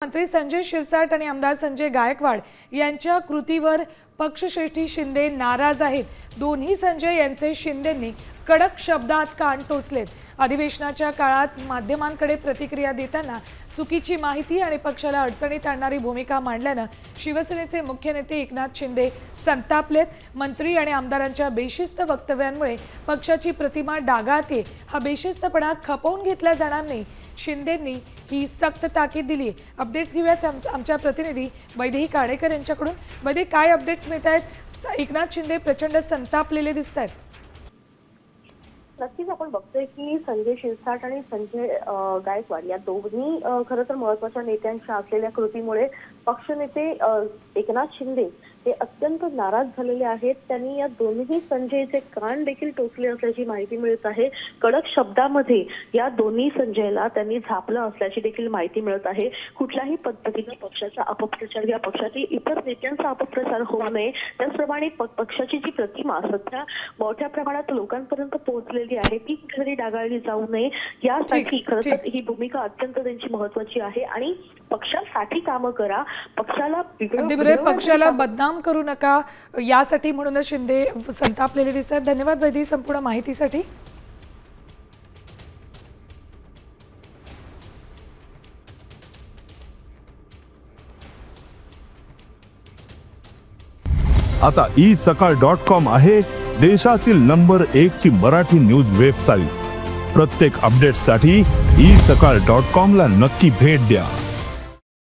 मंत्री संजय शिरसाट आणि आमदार संजय गायकवाड यांच्या कृतीवर पक्षश्रेष्ठी शिंदे नाराज आहेत। दोन्ही संजय यांचे शिंदेंनी कडक शब्दात कान टोचलेत। अधिवेशनाच्या काळात माध्यमांकडे प्रतिक्रिया देताना चुकीची माहिती आणि पक्षाला अडचणीत आणणारी भूमिका मांडल्याने शिवसेनेचे मुख्य नेते एकनाथ शिंदे संतापलेत। मंत्री आणि आमदारांच्या बेशिस्त वक्तव्यांमुळे पक्षाची प्रतिमा डागाळते, हा बेशिस्तपणा खपवून घेतला जाणार नाही। शिंदेंनी ही सक्त ताकीद दिली। अपडेट्स घेऊयात आमच्या प्रतिनिधी वैदेही काडेकर यांच्याकडून। वैदेही, काय अपडेट्स मिळत आहेत? एकनाथ शिंदे प्रचंड संतापलेले दिसत आहेत। नक्कीच आपण बघतोय की संजय शिरसाट आणि संजय गायकवाड या दोन्ही खरं तर महत्त्वाच्या नेत्यांच्या असलेल्या कृतीमुळे पक्षनेते एकनाथ शिंदे हे अत्यंत नाराज झालेले आहेत। त्यांनी या दोन्ही संजयचे कान देखील टोचले असल्याची माहिती मिळत आहे। कडक शब्दामध्ये या दोन्ही संजयला त्यांनी झापलं असल्याची देखील माहिती मिळत आहे। कुठल्याही पद्धतीने पक्षाचा अपप्रचार या पक्षातील इतर नेत्यांचा अपप्रचार होऊ नये, त्याचप्रमाणे पक्षाची जी प्रतिमा सध्या मोठ्या प्रमाणात लोकांपर्यंत पोहोचलेली आहे ती कुठेतरी डागाळली जाऊ नये, यासाठी खरं तर ही भूमिका अत्यंत त्यांची महत्त्वाची आहे। आणि पक्षासाठी कामं करा, पक्षाला बदनाम करू नका, यासाठी म्हणूनच शिंदे संतापलेले दिसतात। धन्यवाद वैदेही संपूर्ण माहितीसाठी। आता isakal.com आहे देशातील नंबर 1 ची मराठी न्यूज वेबसाईट। प्रत्येक अपडेटसाठी isakal.com ला नक्की भेट द्या।